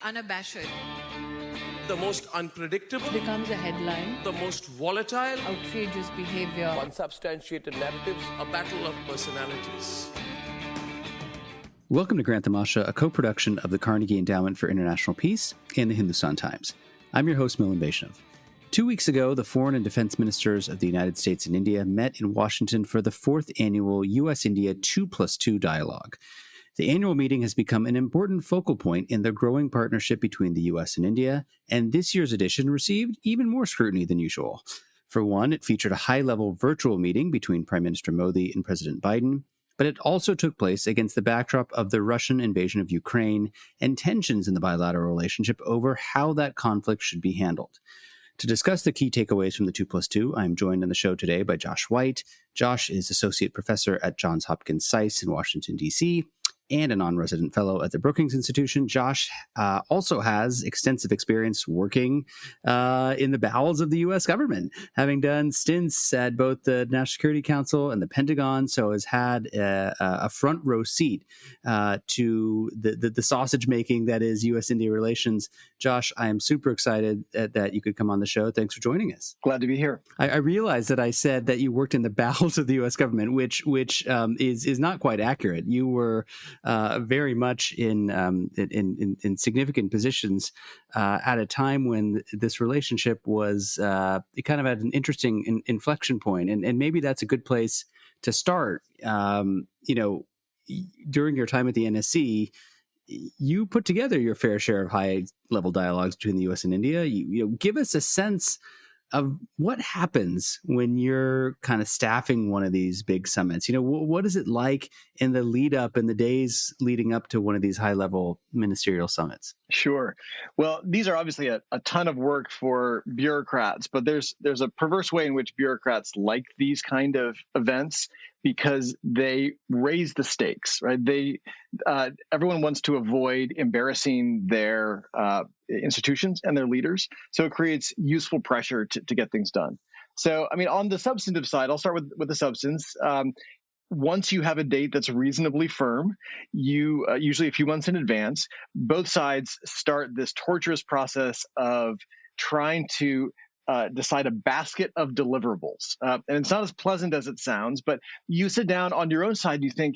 Unabashed. The most unpredictable Becomes a headline. the most volatile, Outrageous behavior. unsubstantiated narratives, a battle of personalities. Welcome to Grant Tamasha, a co-production of the Carnegie Endowment for International Peace and the Hindustan Times. I'm your host, Milan. 2 weeks ago, the foreign and defense ministers of the United States and India met in Washington for the fourth annual U.S. India 2+2 dialogue. The annual meeting has become an important focal point in the growing partnership between the U.S. and India, and this year's edition received even more scrutiny than usual. For one, it featured a high-level virtual meeting between Prime Minister Modi and President Biden, but it also took place against the backdrop of the Russian invasion of Ukraine and tensions in the bilateral relationship over how that conflict should be handled. To discuss the key takeaways from the 2+2, I'm joined on the show today by Josh White. Josh is Associate Professor at Johns Hopkins SAIS in Washington, D.C., and a non-resident fellow at the Brookings Institution. Josh also has extensive experience working in the bowels of the U.S. government, having done stints at both the National Security Council and the Pentagon, so has had a front row seat to the sausage making that is U.S.-India relations. Josh, I am super excited that you could come on the show. Thanks for joining us. Glad to be here. I realized that I said that you worked in the bowels of the U.S. government, which is not quite accurate. You were very much in significant positions at a time when this relationship was it kind of at an interesting inflection point, and maybe that's a good place to start. During your time at the NSC, you put together your fair share of high-level dialogues between the U.S. and India. You give us a sense of what happens when you're kind of staffing one of these big summits. What is it like in the lead up and the days leading up to one of these high level ministerial summits? Sure. Well, these are obviously a ton of work for bureaucrats, but there's a perverse way in which bureaucrats like these kind of events because they raise the stakes, right? Everyone wants to avoid embarrassing their institutions and their leaders. So it creates useful pressure to get things done. So, on the substantive side, I'll start with the substance. Once you have a date that's reasonably firm, you usually a few months in advance, both sides start this torturous process of trying to decide a basket of deliverables. And it's not as pleasant as it sounds, but you sit down on your own side and you think,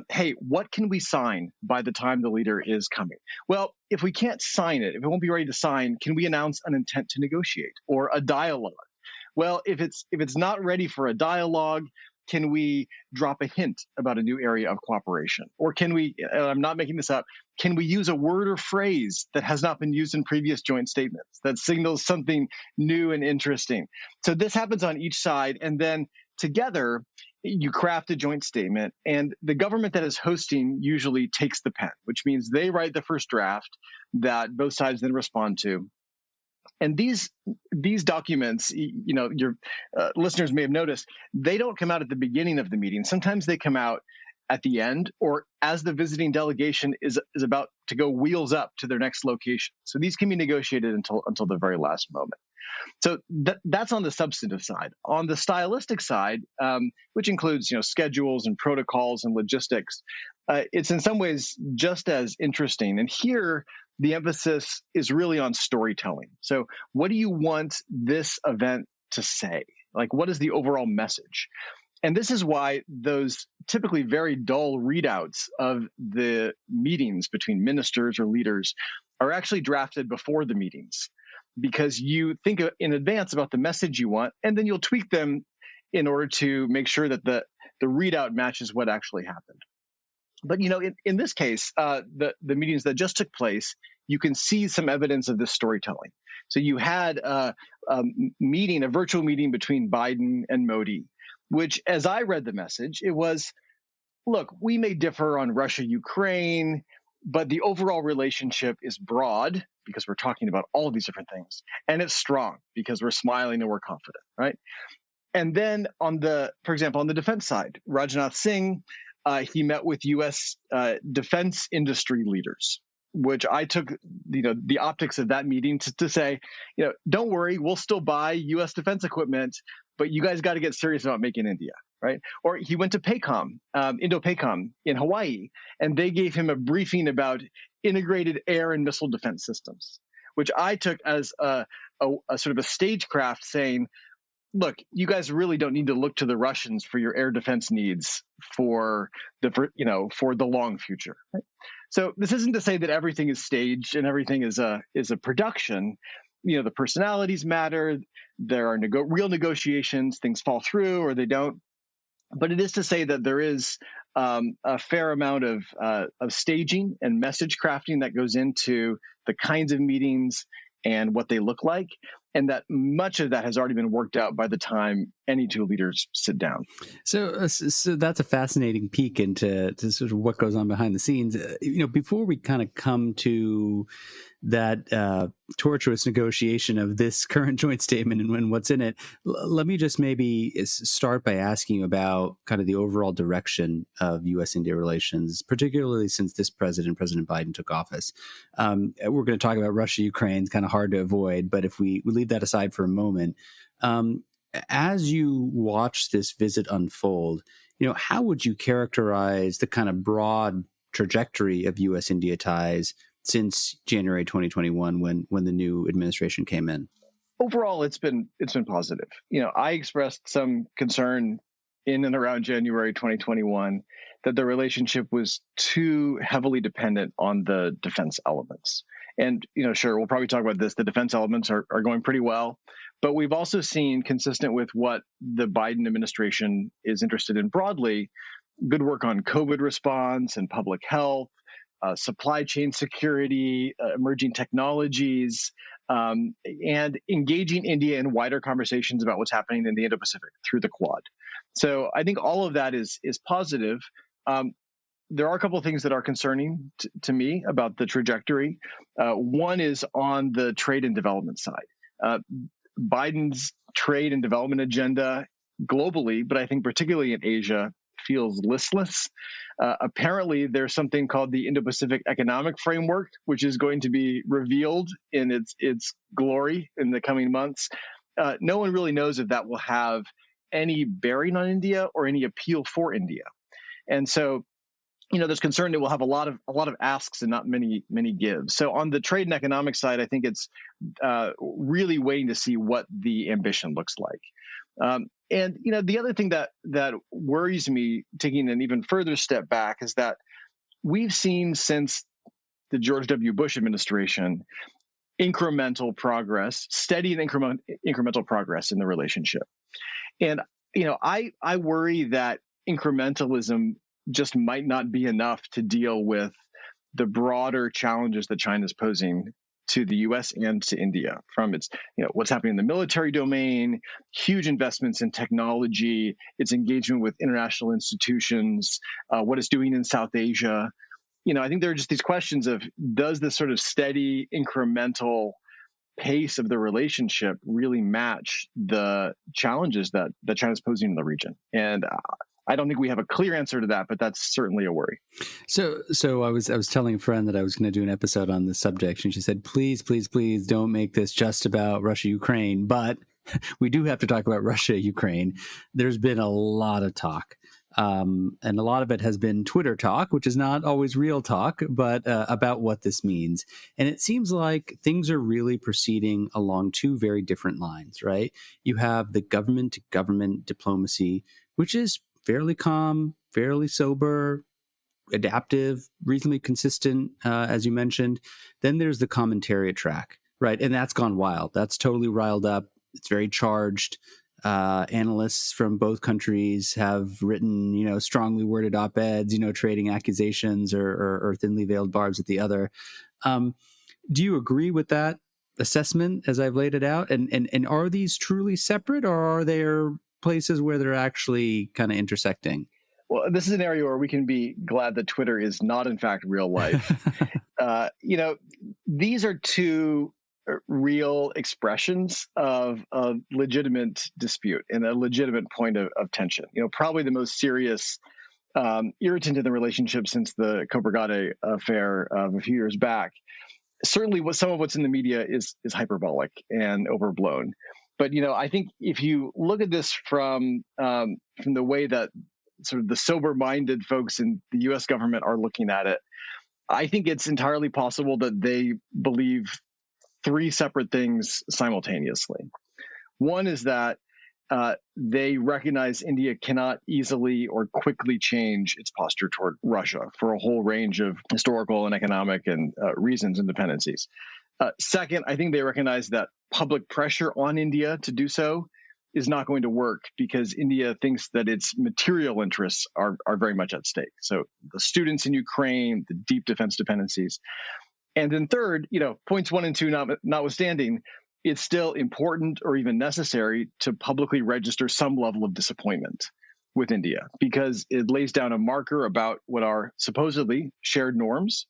hey, what can we sign by the time the leader is coming? Well, if we can't sign it, if it won't be ready to sign, can we announce an intent to negotiate or a dialogue? Well, if it's not ready for a dialogue, can we drop a hint about a new area of cooperation? Or can we, and I'm not making this up, can we use a word or phrase that has not been used in previous joint statements that signals something new and interesting? So this happens on each side, and then together you craft a joint statement, and the government that is hosting usually takes the pen, which means they write the first draft that both sides then respond to. And these documents, your listeners may have noticed, they don't come out at the beginning of the meeting. Sometimes they come out at the end or as the visiting delegation is about to go wheels up to their next location. So these can be negotiated until the very last moment. So that's on the substantive side. On the stylistic side, which includes schedules and protocols and logistics, it's in some ways just as interesting. And here, the emphasis is really on storytelling. So what do you want this event to say? Like, what is the overall message? And this is why those typically very dull readouts of the meetings between ministers or leaders are actually drafted before the meetings, because you think in advance about the message you want, and then you'll tweak them in order to make sure that the readout matches what actually happened. But, in this case, the meetings that just took place, you can see some evidence of this storytelling. So you had a virtual meeting between Biden and Modi, which, as I read the message, it was, look, we may differ on Russia, Ukraine, but the overall relationship is broad because we're talking about all of these different things. And it's strong because we're smiling and we're confident, right? And then for example, on the defense side, Rajnath Singh, he met with U.S. defense industry leaders, which I took, the optics of that meeting to say, don't worry, we'll still buy U.S. defense equipment, but you guys got to get serious about making India, right? Or he went to PACOM, Indo-PACOM in Hawaii, and they gave him a briefing about integrated air and missile defense systems, which I took as a sort of a stagecraft saying, look, you guys really don't need to look to the Russians for your air defense needs for the long future. Right? So this isn't to say that everything is staged and everything is a production. The personalities matter. There are real negotiations. Things fall through or they don't. But it is to say that there is a fair amount of staging and message crafting that goes into the kinds of meetings and what they look like, and that much of that has already been worked out by the time any two leaders sit down. So that's a fascinating peek into sort of what goes on behind the scenes. Before we kind of come to that tortuous negotiation of this current joint statement and what's in it, let me just maybe start by asking you about kind of the overall direction of U.S.-India relations, particularly since this President Biden, took office. We're going to talk about Russia-Ukraine. It's kind of hard to avoid, but if we leave that aside for a moment, as you watch this visit unfold, how would you characterize the kind of broad trajectory of U.S.-India ties since January 2021, when the new administration came in? Overall, it's been positive. I expressed some concern in and around January 2021 that the relationship was too heavily dependent on the defense elements. And, sure, we'll probably talk about this. The defense elements are going pretty well. But we've also seen, consistent with what the Biden administration is interested in broadly, good work on COVID response and public health, supply chain security, emerging technologies, and engaging India in wider conversations about what's happening in the Indo-Pacific through the Quad. So I think all of that is positive. There are a couple of things that are concerning to me about the trajectory. One is on the trade and development side. Biden's trade and development agenda globally, but I think particularly in Asia, feels listless. Apparently, there's something called the Indo-Pacific Economic Framework, which is going to be revealed in its glory in the coming months. No one really knows if that will have any bearing on India or any appeal for India. And so, there's concern that we'll have a lot of asks and not many gives. So on the trade and economic side, I think it's really waiting to see what the ambition looks like. And the other thing that worries me, taking an even further step back, is that we've seen since the George W. Bush administration incremental progress, steady and incremental progress in the relationship. And I worry that incrementalism just might not be enough to deal with the broader challenges that China's posing to the U.S. and to India, from its, what's happening in the military domain, huge investments in technology, its engagement with international institutions, what it's doing in South Asia. I think there are just these questions of, does this sort of steady, incremental pace of the relationship really match the challenges that China's posing in the region? And I don't think we have a clear answer to that, but that's certainly a worry. So I was telling a friend that I was going to do an episode on this subject, and she said, please don't make this just about Russia-Ukraine, but we do have to talk about Russia-Ukraine. There's been a lot of talk, and a lot of it has been Twitter talk, which is not always real talk, but about what this means. And it seems like things are really proceeding along two very different lines, right? You have the government-to-government diplomacy, which is fairly calm, fairly sober, adaptive, reasonably consistent, as you mentioned. Then there's the commentariat track, right? And that's gone wild. That's totally riled up. It's very charged. Analysts from both countries have written, strongly worded op-eds, trading accusations or thinly veiled barbs at the other. Do you agree with that assessment as I've laid it out? And are these truly separate, or are there places where they're actually kind of intersecting? Well, this is an area where we can be glad that Twitter is not, in fact, real life. These are two real expressions of a legitimate dispute and a legitimate point of tension. Probably the most serious irritant in the relationship since the Cobrigade affair of a few years back. Certainly, some of what's in the media is hyperbolic and overblown. But I think if you look at this from the way that sort of the sober-minded folks in the U.S. government are looking at it, I think it's entirely possible that they believe three separate things simultaneously. One is that they recognize India cannot easily or quickly change its posture toward Russia for a whole range of historical and economic and reasons and dependencies. Second, I think they recognize that public pressure on India to do so is not going to work because India thinks that its material interests are very much at stake. So the students in Ukraine, the deep defense dependencies. And then third, points 1 and 2 notwithstanding, it's still important or even necessary to publicly register some level of disappointment with India because it lays down a marker about what are supposedly shared norms.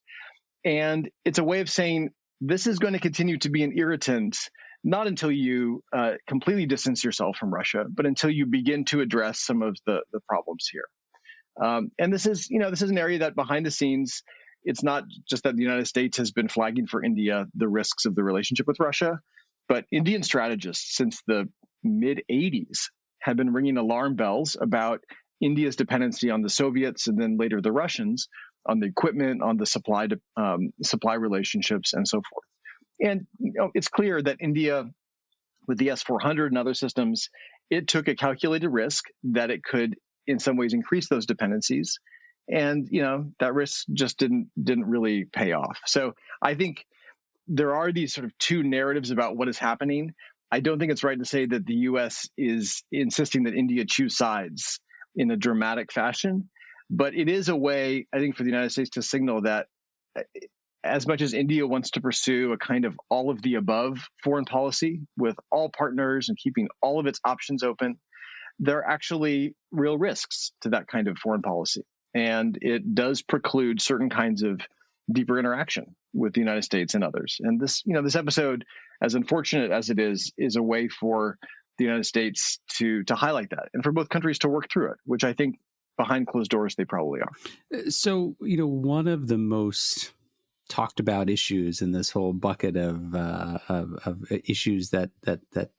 And it's a way of saying this is going to continue to be an irritant, not until you completely distance yourself from Russia, but until you begin to address some of the problems here. And this is an area that behind the scenes, it's not just that the United States has been flagging for India the risks of the relationship with Russia, but Indian strategists since the mid-'80s have been ringing alarm bells about India's dependency on the Soviets and then later the Russians on the equipment, on the supply relationships, and so forth. And it's clear that India, with the S-400 and other systems, it took a calculated risk that it could, in some ways, increase those dependencies, and that risk just didn't really pay off. So I think there are these sort of two narratives about what is happening. I don't think it's right to say that the U.S. is insisting that India choose sides in a dramatic fashion, but it is a way, I think, for the United States to signal that as much as India wants to pursue a kind of all of the above foreign policy with all partners and keeping all of its options open, there are actually real risks to that kind of foreign policy. And it does preclude certain kinds of deeper interaction with the United States and others. And this episode, as unfortunate as it is a way for the United States to highlight that and for both countries to work through it, which I think behind closed doors they probably are. So, one of the most talked about issues in this whole bucket of issues that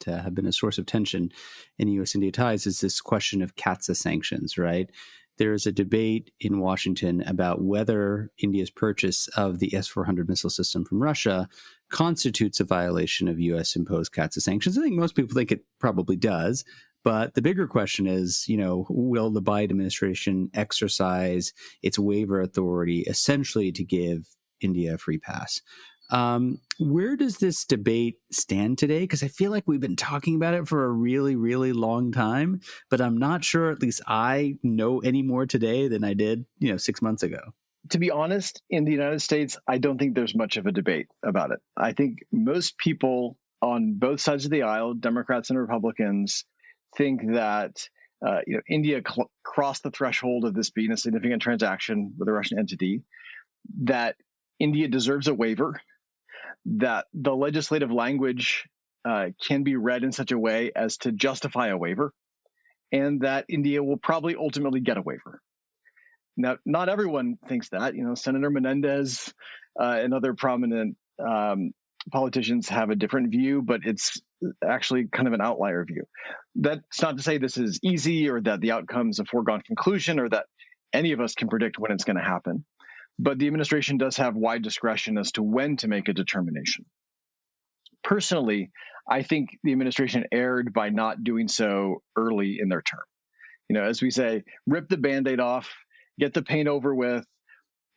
have been a source of tension in U.S. India ties is this question of CAATSA sanctions, right? There is a debate in Washington about whether India's purchase of the S-400 missile system from Russia constitutes a violation of U.S. imposed CAATSA sanctions. I think most people think it probably does. But the bigger question is, will the Biden administration exercise its waiver authority essentially to give India a free pass? Where does this debate stand today? Because I feel like we've been talking about it for a really, really long time, but I'm not sure, at least I know any more today than I did, 6 months ago. To be honest, in the United States, I don't think there's much of a debate about it. I think most people on both sides of the aisle, Democrats and Republicans, think that India crossed the threshold of this being a significant transaction with a Russian entity, that India deserves a waiver, that the legislative language can be read in such a way as to justify a waiver, and that India will probably ultimately get a waiver. Now, not everyone thinks that. Senator Menendez and other prominent politicians have a different view, but it's actually kind of an outlier view. That's not to say this is easy or that the outcome's a foregone conclusion or that any of us can predict when it's going to happen. But the administration does have wide discretion as to when to make a determination. Personally, I think the administration erred by not doing so early in their term. As we say, rip the Band-Aid off, get the pain over with,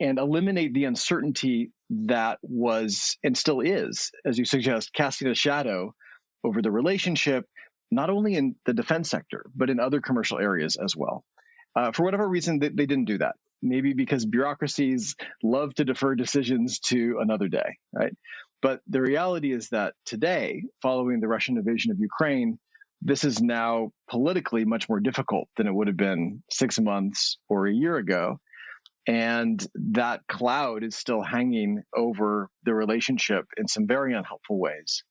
and eliminate the uncertainty that was and still is, as you suggest, casting a shadow over the relationship, not only in the defense sector, but in other commercial areas as well. For whatever reason, they didn't do that. Maybe because bureaucracies love to defer decisions to another day, right? But the reality is that today, following the Russian invasion of Ukraine, this is now politically much more difficult than it would have been 6 months or a year ago. And that cloud is still hanging over the relationship in some very unhelpful ways.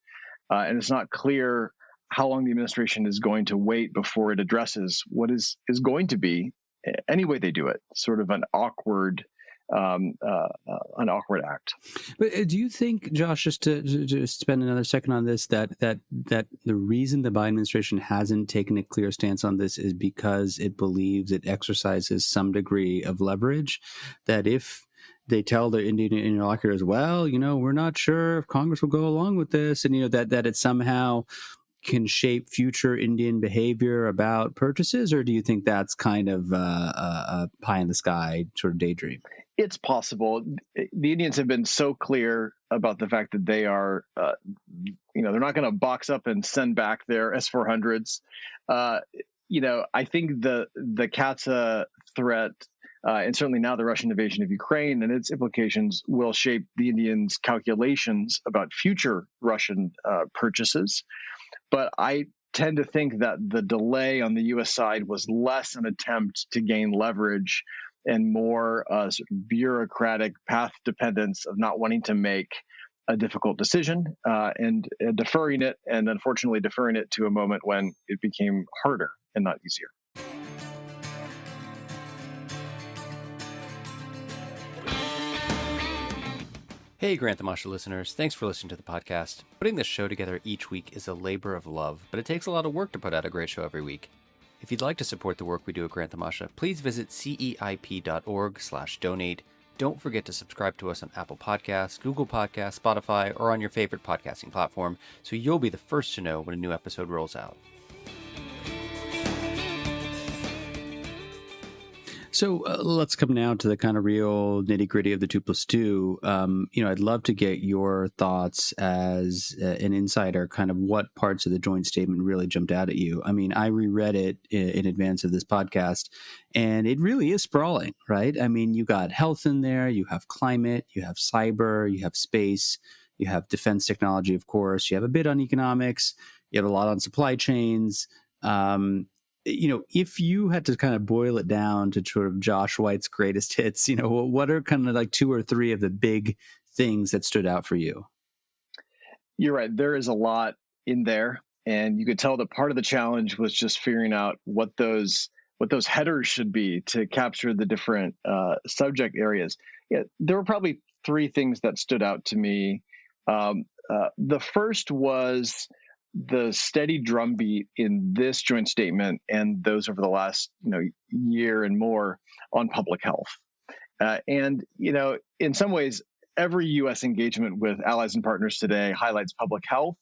And it's not clear how long the administration is going to wait before it addresses what is going to be, any way they do it, sort of an awkward act. But do you think, Josh, just to spend another second on this, that the reason the Biden administration hasn't taken a clear stance on this is because it believes it exercises some degree of leverage, that if they tell their Indian interlocutors, well, we're not sure if Congress will go along with this, and that it somehow can shape future Indian behavior about purchases, or do you think that's kind of a pie in the sky sort of daydream? It's possible. The Indians have been so clear about the fact that they are, they're not going to box up and send back their S-400s. I think the CATSA threat, and certainly now the Russian invasion of Ukraine and its implications, will shape the Indians' calculations about future Russian purchases. But I tend to think that the delay on the U.S. side was less an attempt to gain leverage and more sort of bureaucratic path dependence of not wanting to make a difficult decision and deferring it, and unfortunately deferring it to a moment when it became harder and not easier. Hey, Grant Tamasha listeners, thanks for listening to the podcast. Putting this show together each week is a labor of love, but it takes a lot of work to put out a great show every week. If you'd like to support the work we do at Grant Tamasha, please visit ceip.org/donate. Don't forget to subscribe to us on Apple Podcasts, Google Podcasts, Spotify, or on your favorite podcasting platform, so you'll be the first to know when a new episode rolls out. So let's come now to the kind of real nitty-gritty of the 2+2. I'd love to get your thoughts as an insider, kind of what parts of the joint statement really jumped out at you. I mean, I reread it in advance of this podcast, and it really is sprawling, right? I mean, you got health in there, you have climate, you have cyber, you have space, you have defense technology, of course, you have a bit on economics, you have a lot on supply chains. If you had to kind of boil it down to sort of Josh White's greatest hits, what are kind of like two or three of the big things that stood out for you? You're right. There is a lot in there. And you could tell that part of the challenge was just figuring out what those headers should be to capture the different subject areas. Yeah, there were probably three things that stood out to me. The first was the steady drumbeat in this joint statement and those over the last year and more on public health. In some ways, every U.S. engagement with allies and partners today highlights public health,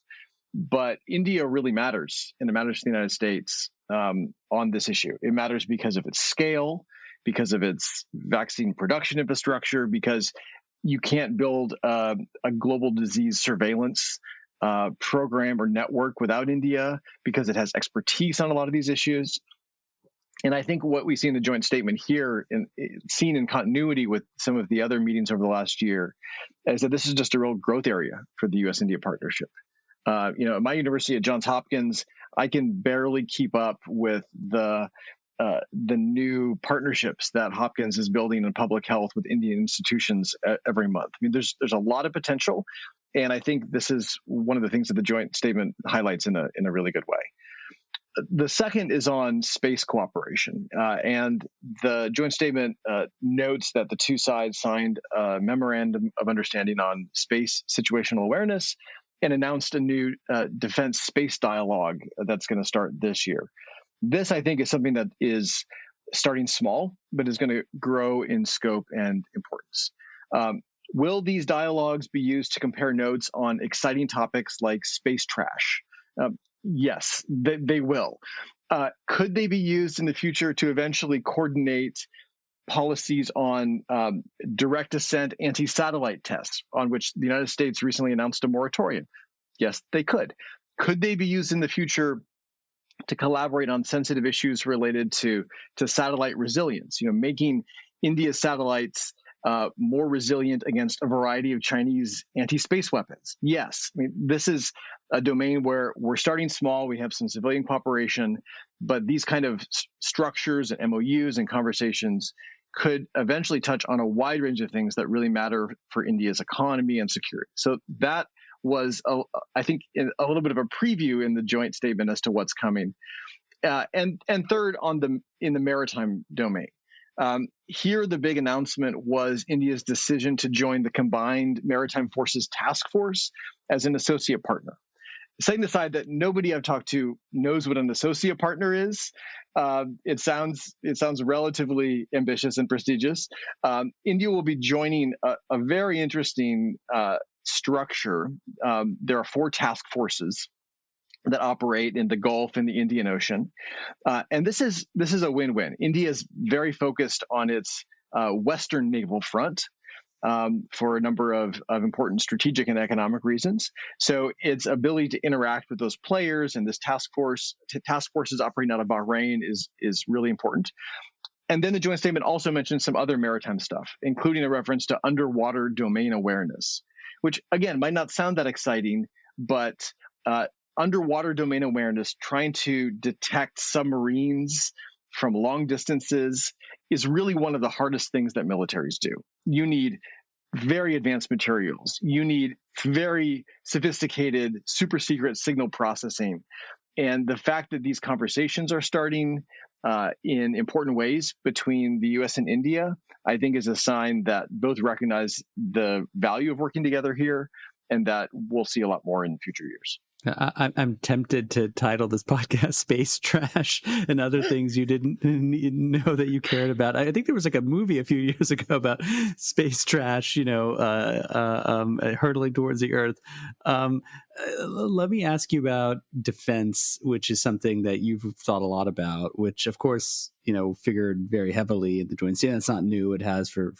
but India really matters, and it matters to the United States on this issue. It matters because of its scale, because of its vaccine production infrastructure, because you can't build a global disease surveillance program or network without India, because it has expertise on a lot of these issues. And I think what we see in the joint statement here, seen in continuity with some of the other meetings over the last year, is that this is just a real growth area for the U.S.-India partnership. At my university at Johns Hopkins, I can barely keep up with the new partnerships that Hopkins is building in public health with Indian institutions every month. I mean, there's a lot of potential, and I think this is one of the things that the joint statement highlights in a really good way. The second is on space cooperation, and the joint statement notes that the two sides signed a memorandum of understanding on space situational awareness and announced a new defense space dialogue that's going to start this year. This, I think, is something that is starting small, but is going to grow in scope and importance. Will these dialogues be used to compare notes on exciting topics like space trash? Yes, they will. Could they be used in the future to eventually coordinate policies on direct ascent anti-satellite tests, on which the United States recently announced a moratorium? Yes, they could. Could they be used in the future to collaborate on sensitive issues related to satellite resilience, making India's satellites more resilient against a variety of Chinese anti-space weapons? Yes. I mean, this is a domain where we're starting small. We have some civilian cooperation, but these kind of structures and MOUs and conversations could eventually touch on a wide range of things that really matter for India's economy and security. So that was, I think, a little bit of a preview in the joint statement as to what's coming. And third, in the maritime domain. Here, the big announcement was India's decision to join the Combined Maritime Forces Task Force as an associate partner. setting aside that nobody I've talked to knows what an associate partner is, it sounds relatively ambitious and prestigious. India will be joining a very interesting structure. There are 4 task forces that operate in the Gulf and the Indian Ocean, and this is a win-win. India is very focused on its Western naval front, for a number of important strategic and economic reasons. So its ability to interact with those players and this task forces operating out of Bahrain is really important. And then the joint statement also mentions some other maritime stuff, including a reference to underwater domain awareness, which again might not sound that exciting, but underwater domain awareness, trying to detect submarines from long distances, is really one of the hardest things that militaries do. You need very advanced materials. You need very sophisticated, super secret signal processing. And the fact that these conversations are starting in important ways between the U.S. and India, I think is a sign that both recognize the value of working together here, and that we'll see a lot more in future years. I'm tempted to title this podcast "Space Trash" and other things you didn't know that you cared about. I think there was like a movie a few years ago about space trash, hurtling towards the Earth. Let me ask you about defense, which is something that you've thought a lot about, which of course, figured very heavily in the joint statement. It's not new. It has for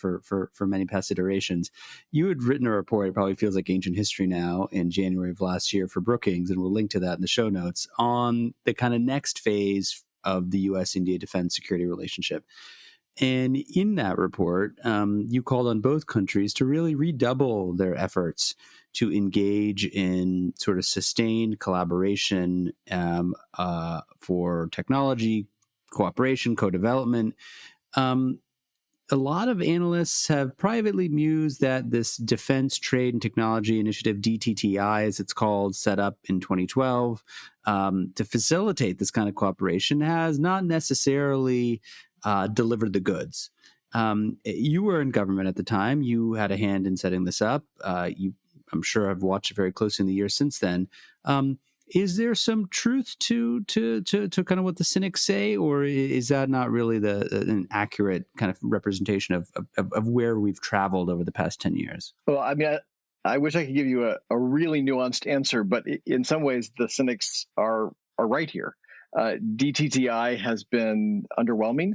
many past iterations. You had written a report, it probably feels like ancient history now, in January of last year for Brookings, and we'll link to that in the show notes, on the kind of next phase of the U.S. India defense security relationship. And in that report, you called on both countries to really redouble their efforts to engage in sort of sustained collaboration for technology, cooperation, co-development. A lot of analysts have privately mused that this Defense Trade and Technology Initiative, DTTI as it's called, set up in 2012 to facilitate this kind of cooperation, has not necessarily delivered the goods. You were in government at the time. You had a hand in setting this up. I'm sure have watched it very closely in the years since then. Is there some truth to kind of what the cynics say, or is that not really an accurate kind of representation of where we've traveled over the past 10 years? Well, I mean, I wish I could give you a really nuanced answer, but in some ways the cynics are right here. DTTI has been underwhelming.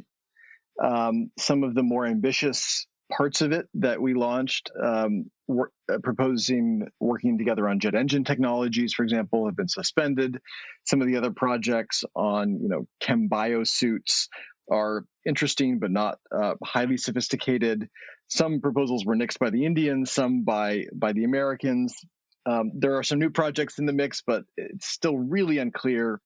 Some of the more ambitious parts of it that we launched, proposing working together on jet engine technologies, for example, have been suspended. Some of the other projects on, chem biosuits are interesting, but not highly sophisticated. Some proposals were nixed by the Indians, some by the Americans. There are some new projects in the mix, but it's still really unclear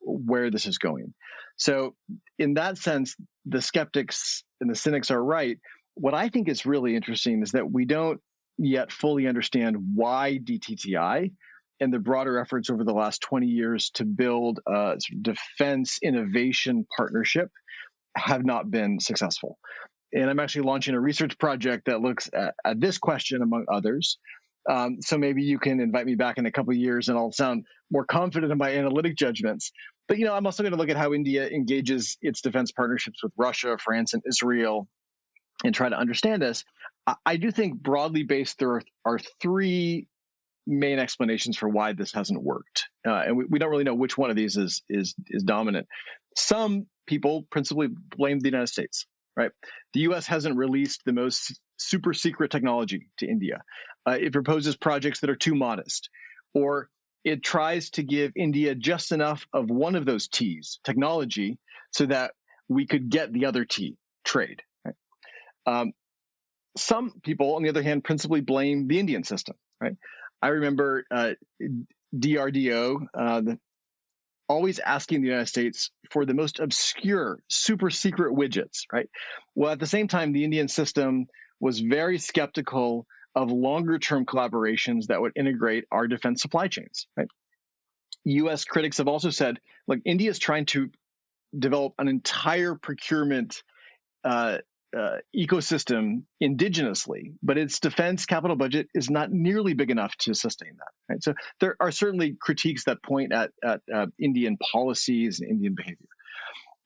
where this is going. So in that sense, the skeptics and the cynics are right. What I think is really interesting is that we don't yet fully understand why DTTI and the broader efforts over the last 20 years to build a defense innovation partnership have not been successful. And I'm actually launching a research project that looks at this question, among others. So maybe you can invite me back in a couple of years and I'll sound more confident in my analytic judgments. But, I'm also going to look at how India engages its defense partnerships with Russia, France, and Israel and try to understand this. I do think broadly based, there are 3 main explanations for why this hasn't worked. And we don't really know which one of these is dominant. Some people principally blame the United States, right? The U.S. hasn't released the most super secret technology to India. It proposes projects that are too modest, or it tries to give India just enough of one of those T's, technology, so that we could get the other T, trade. Right? Some people, on the other hand, principally blame the Indian system. Right? I remember DRDO always asking the United States for the most obscure, super secret widgets. Right? Well, at the same time, the Indian system was very skeptical of longer-term collaborations that would integrate our defense supply chains. Right? U.S. critics have also said, look, India is trying to develop an entire procurement ecosystem indigenously, but its defense capital budget is not nearly big enough to sustain that. Right? So there are certainly critiques that point at Indian policies and Indian behavior.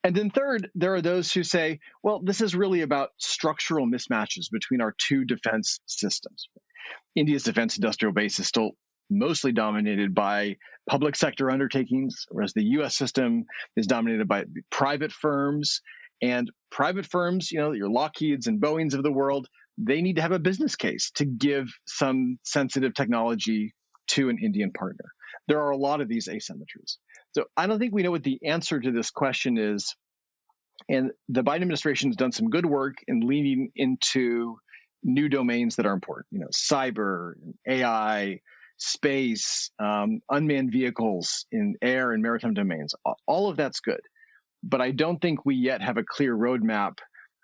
And then third, there are those who say, well, this is really about structural mismatches between our two defense systems. India's defense industrial base is still mostly dominated by public sector undertakings, whereas the U.S. system is dominated by private firms. And private firms, your Lockheeds and Boeings of the world, they need to have a business case to give some sensitive technology to an Indian partner. There are a lot of these asymmetries. So I don't think we know what the answer to this question is. And the Biden administration has done some good work in leaning into new domains that are important, cyber, AI, space, unmanned vehicles in air and maritime domains. All of that's good. But I don't think we yet have a clear roadmap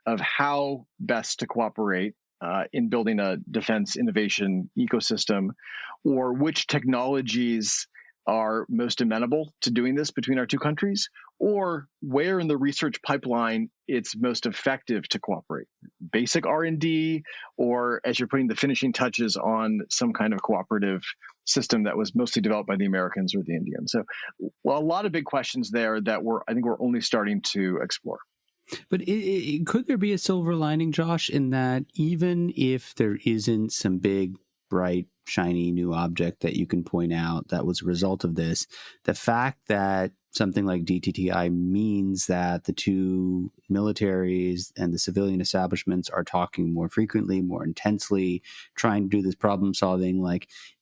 of how best to cooperate in building a defense innovation ecosystem, or which technologies are most amenable to doing this between our two countries, or where in the research pipeline it's most effective to cooperate. Basic R&D, or as you're putting the finishing touches on some kind of cooperative system that was mostly developed by the Americans or the Indians. So, well, a lot of big questions there that I think we're only starting to explore. But could there be a silver lining, Josh, in that even if there isn't some big, bright, shiny new object that you can point out that was a result of this, the fact that something like DTTI means that the two militaries and the civilian establishments are talking more frequently, more intensely, trying to do this problem solving,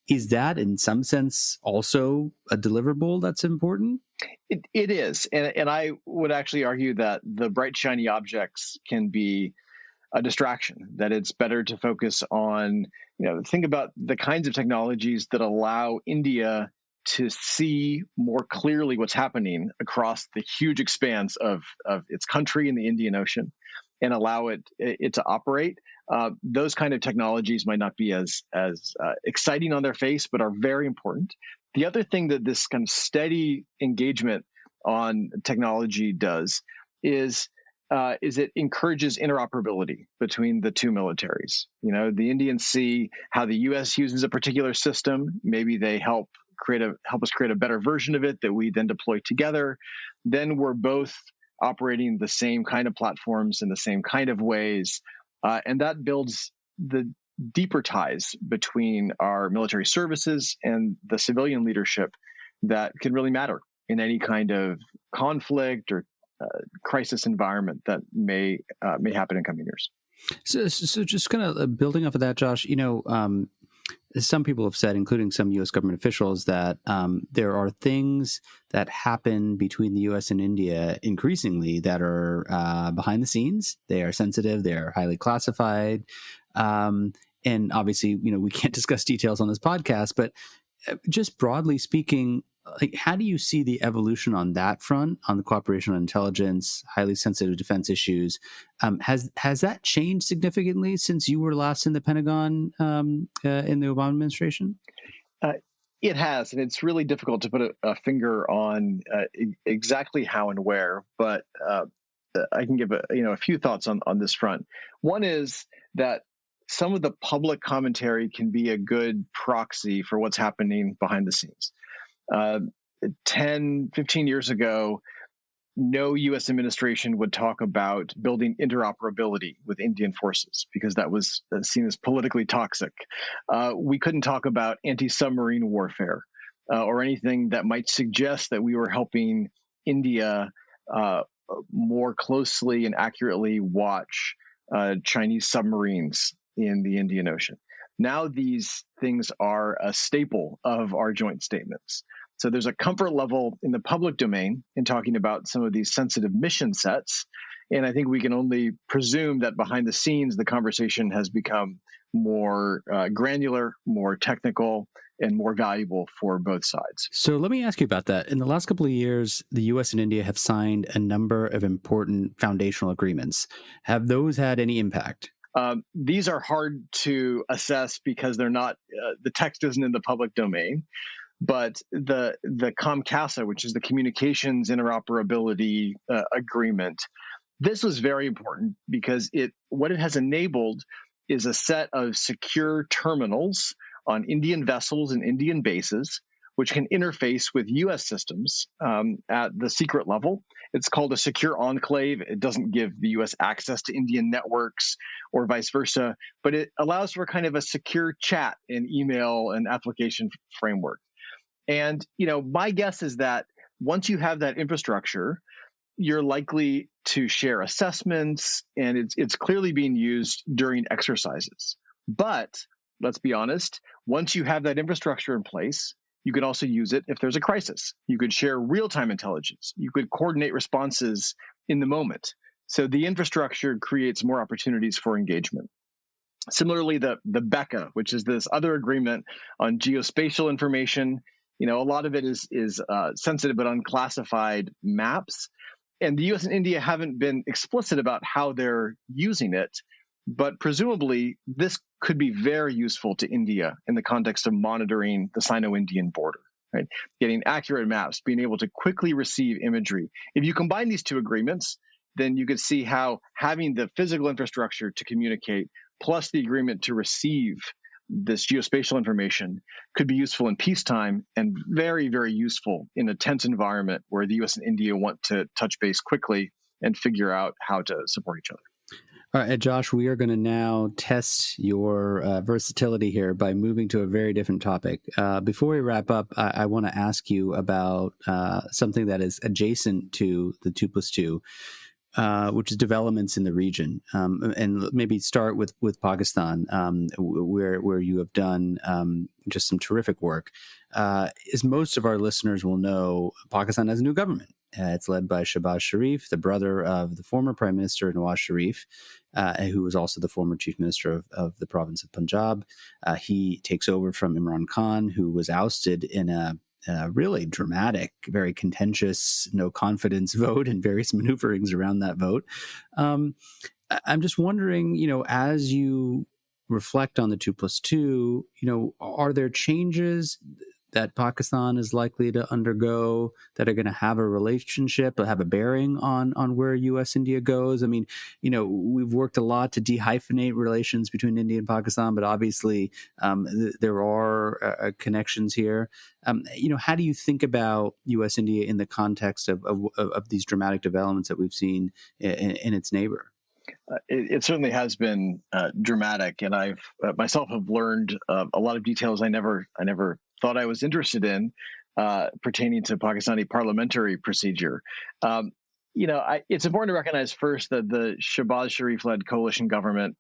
is that in some sense also a deliverable that's important? It is. And I would actually argue that the bright, shiny objects can be a distraction, that it's better to focus on, think about the kinds of technologies that allow India to see more clearly what's happening across the huge expanse of its country in the Indian Ocean and allow it to operate. Those kind of technologies might not be as exciting on their face, but are very important. The other thing that this kind of steady engagement on technology does is it encourages interoperability between the two militaries. The Indians see how the U.S. uses a particular system. Maybe they help us create a better version of it that we then deploy together. Then we're both operating the same kind of platforms in the same kind of ways. And that builds the deeper ties between our military services and the civilian leadership that can really matter in any kind of conflict or crisis environment that may happen in coming years. So just kind of building off of that, Josh, some people have said, including some U.S. government officials, that there are things that happen between the U.S. and India increasingly that are behind the scenes. They are sensitive. They are highly classified. And obviously, we can't discuss details on this podcast, but just broadly speaking, how do you see the evolution on that front, on the cooperation on intelligence, highly sensitive defense issues? Has that changed significantly since you were last in the Pentagon in the Obama administration? It has, and it's really difficult to put a finger on exactly how and where, but I can give a few thoughts on this front. One is that some of the public commentary can be a good proxy for what's happening behind the scenes. 10, 15 years ago, no U.S. administration would talk about building interoperability with Indian forces because that was seen as politically toxic. We couldn't talk about anti-submarine warfare or anything that might suggest that we were helping India more closely and accurately watch Chinese submarines in the Indian Ocean. Now these things are a staple of our joint statements. So there's a comfort level in the public domain in talking about some of these sensitive mission sets. And I think we can only presume that behind the scenes, the conversation has become more granular, more technical, and more valuable for both sides. So let me ask you about that. In the last couple of years, the U.S. and India have signed a number of important foundational agreements. Have those had any impact? These are hard to assess because they're not, the text isn't in the public domain. But the COMCASA, which is the Communications Interoperability Agreement, This was very important because what it has enabled is a set of secure terminals on Indian vessels and Indian bases, which can interface with U.S. systems at the secret level. It's called a secure enclave. It doesn't give the U.S. access to Indian networks or vice versa, but it allows for kind of a secure chat and email and application framework. And, my guess is that once you have that infrastructure, you're likely to share assessments, and it's clearly being used during exercises. But let's be honest, once you have that infrastructure in place, you could also use it if there's a crisis. You could share real-time intelligence. You could coordinate responses in the moment. So the infrastructure creates more opportunities for engagement. Similarly, the BECA, which is this other agreement on geospatial information, a lot of it is sensitive but unclassified maps. And the U.S. and India haven't been explicit about how they're using it, but presumably this could be very useful to India in the context of monitoring the Sino-Indian border, right? Getting accurate maps, being able to quickly receive imagery. If you combine these two agreements, then you could see how having the physical infrastructure to communicate plus the agreement to receive this geospatial information could be useful in peacetime and very, very useful in a tense environment where the U.S. and India want to touch base quickly and figure out how to support each other. All right, Josh, we are going to now test your versatility here by moving to a very different topic. Before we wrap up, I want to ask you about something that is adjacent to the 2+2, which is developments in the region, and maybe start with Pakistan, where you have done just some terrific work. As most of our listeners will know, Pakistan has a new government. It's led by Shehbaz Sharif, the brother of the former Prime Minister Nawaz Sharif, who was also the former Chief Minister of the province of Punjab. He takes over from Imran Khan, who was ousted in a really dramatic, very contentious, no confidence vote and various maneuverings around that vote. I'm just wondering, as you reflect on the 2+2, are there changes that Pakistan is likely to undergo that are going to have a relationship or have a bearing on where U.S. India goes? I mean, we've worked a lot to dehyphenate relations between India and Pakistan, but obviously there are connections here. How do you think about U.S. India in the context of these dramatic developments that we've seen in its neighbor? It certainly has been dramatic, and I've myself have learned a lot of details I never thought I was interested in pertaining to Pakistani parliamentary procedure. It's important to recognize first that the Shehbaz Sharif-led coalition government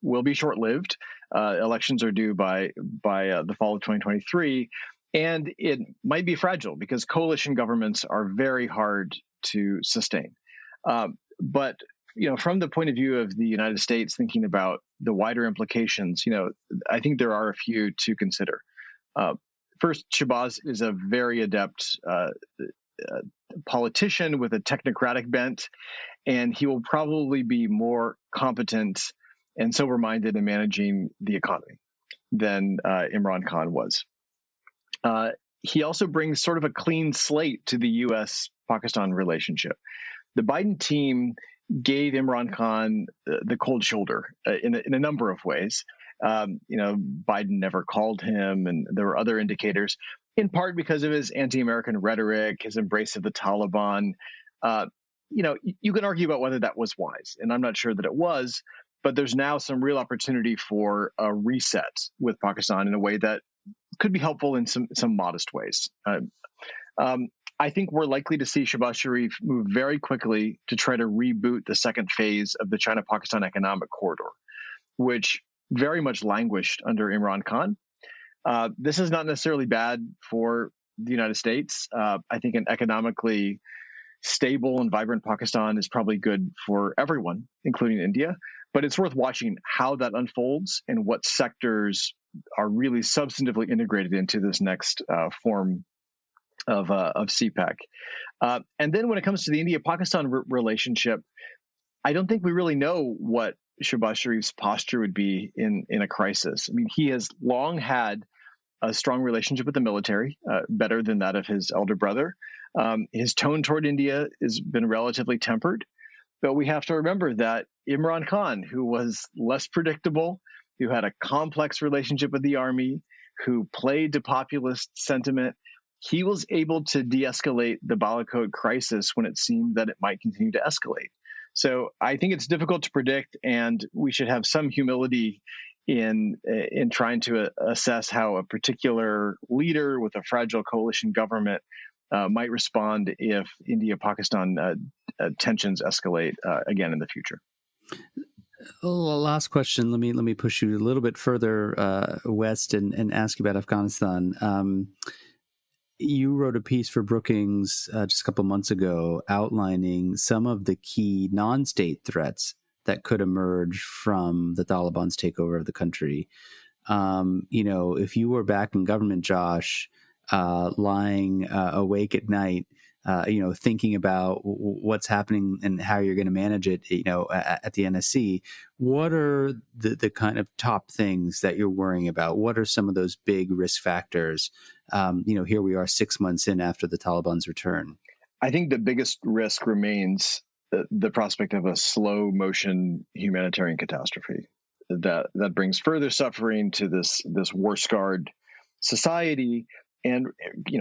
will be short-lived. Elections are due by the fall of 2023, and it might be fragile because coalition governments are very hard to sustain. But from the point of view of the United States, thinking about the wider implications, I think there are a few to consider. First, Shehbaz is a very adept politician with a technocratic bent, and he will probably be more competent and sober-minded in managing the economy than Imran Khan was. He also brings sort of a clean slate to the U.S.-Pakistan relationship. The Biden team gave Imran Khan the cold shoulder in a number of ways. Biden never called him, and there were other indicators, in part because of his anti-American rhetoric, his embrace of the Taliban. You can argue about whether that was wise, and I'm not sure that it was, but there's now some real opportunity for a reset with Pakistan in a way that could be helpful in some modest ways. I think we're likely to see Shehbaz Sharif move very quickly to try to reboot the second phase of the China-Pakistan economic corridor, which very much languished under Imran Khan. This is not necessarily bad for the United States. I think an economically stable and vibrant Pakistan is probably good for everyone, including India. But it's worth watching how that unfolds and what sectors are really substantively integrated into this next form of CPEC. And then when it comes to the India-Pakistan relationship, I don't think we really know what Shehbaz Sharif's posture would be in a crisis. I mean, he has long had a strong relationship with the military, better than that of his elder brother. His tone toward India has been relatively tempered. But we have to remember that Imran Khan, who was less predictable, who had a complex relationship with the army, who played to populist sentiment, he was able to de-escalate the Balakot crisis when it seemed that it might continue to escalate. So I think it's difficult to predict, and we should have some humility in trying to assess how a particular leader with a fragile coalition government might respond if India-Pakistan tensions escalate again in the future. Last question. Let me push you a little bit further west and ask you about Afghanistan. You wrote a piece for Brookings just a couple months ago outlining some of the key non-state threats that could emerge from the Taliban's takeover of the country. If you were back in government, Josh, lying awake at night, thinking about what's happening and how you're going to manage it, at the NSC, what are the kind of top things that you're worrying about? What are some of those big risk factors? Here we are 6 months in after the Taliban's return. I think the biggest risk remains the prospect of a slow motion humanitarian catastrophe that brings further suffering to this war-scarred society, and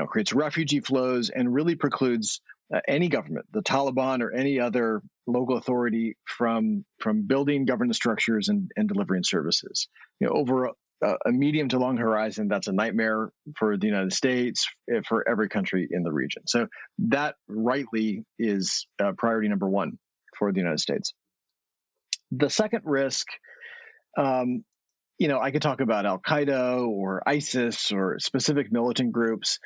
creates refugee flows and really precludes any government, the Taliban or any other local authority, from building governance structures and delivering services. Over a medium to long horizon, that's a nightmare for the United States, for every country in the region. So that rightly is priority number one for the United States. The second risk, I could talk about Al-Qaeda or ISIS or specific militant groups,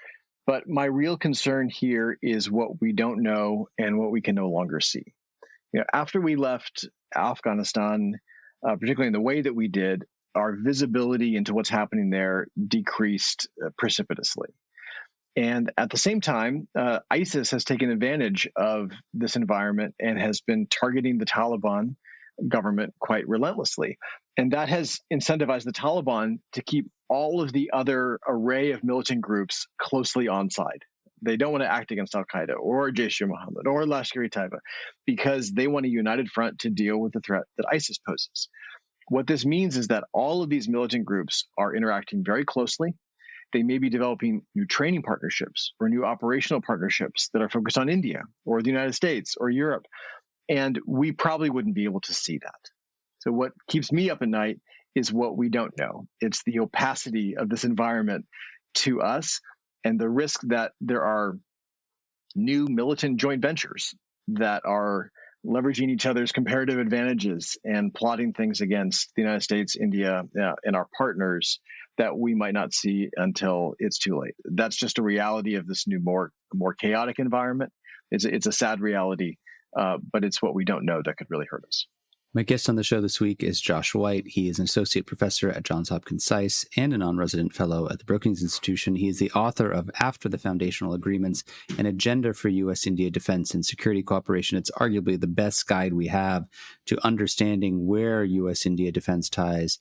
but my real concern here is what we don't know and what we can no longer see. After we left Afghanistan, particularly in the way that we did, our visibility into what's happening there decreased precipitously. And at the same time, ISIS has taken advantage of this environment and has been targeting the Taliban government quite relentlessly. And that has incentivized the Taliban to keep all of the other array of militant groups closely on side. They don't want to act against Al-Qaeda or Jaish-e-Mohammed or Lashkar-e-Taiba because they want a united front to deal with the threat that ISIS poses. What this means is that all of these militant groups are interacting very closely. They may be developing new training partnerships or new operational partnerships that are focused on India or the United States or Europe. And we probably wouldn't be able to see that. So what keeps me up at night is what we don't know. It's the opacity of this environment to us and the risk that there are new militant joint ventures that are leveraging each other's comparative advantages and plotting things against the United States, India, and our partners that we might not see until it's too late. That's just a reality of this new, more chaotic environment. It's a sad reality, but it's what we don't know that could really hurt us. My guest on the show this week is Josh White. He is an associate professor at Johns Hopkins SAIS and a non-resident fellow at the Brookings Institution. He is the author of After the Foundational Agreements, an agenda for U.S. India defense and security cooperation. It's arguably the best guide we have to understanding where U.S. India defense ties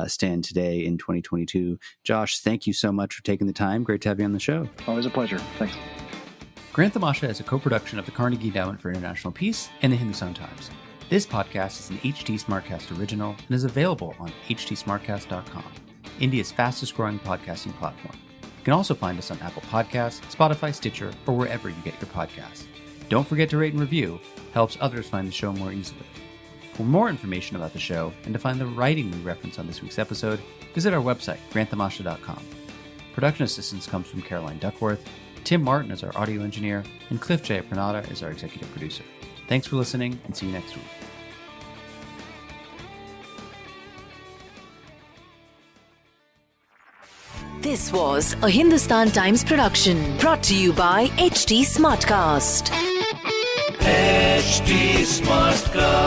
stand today in 2022. Josh, thank you so much for taking the time. Great to have you on the show. Always a pleasure. Thanks. Grant Tamasha is a co-production of the Carnegie Endowment for International Peace and the Hindustan Times. This podcast is an HT Smartcast original and is available on htsmartcast.com, India's fastest growing podcasting platform. You can also find us on Apple Podcasts, Spotify, Stitcher, or wherever you get your podcasts. Don't forget to rate and review. Helps others find the show more easily. For more information about the show and to find the writing we reference on this week's episode, visit our website, granttamasha.com. Production assistance comes from Caroline Duckworth. Tim Martin is our audio engineer, and Cliff J. Pranada is our executive producer. Thanks for listening, and see you next week. This was a Hindustan Times production brought to you by HT Smartcast. HT Smartcast.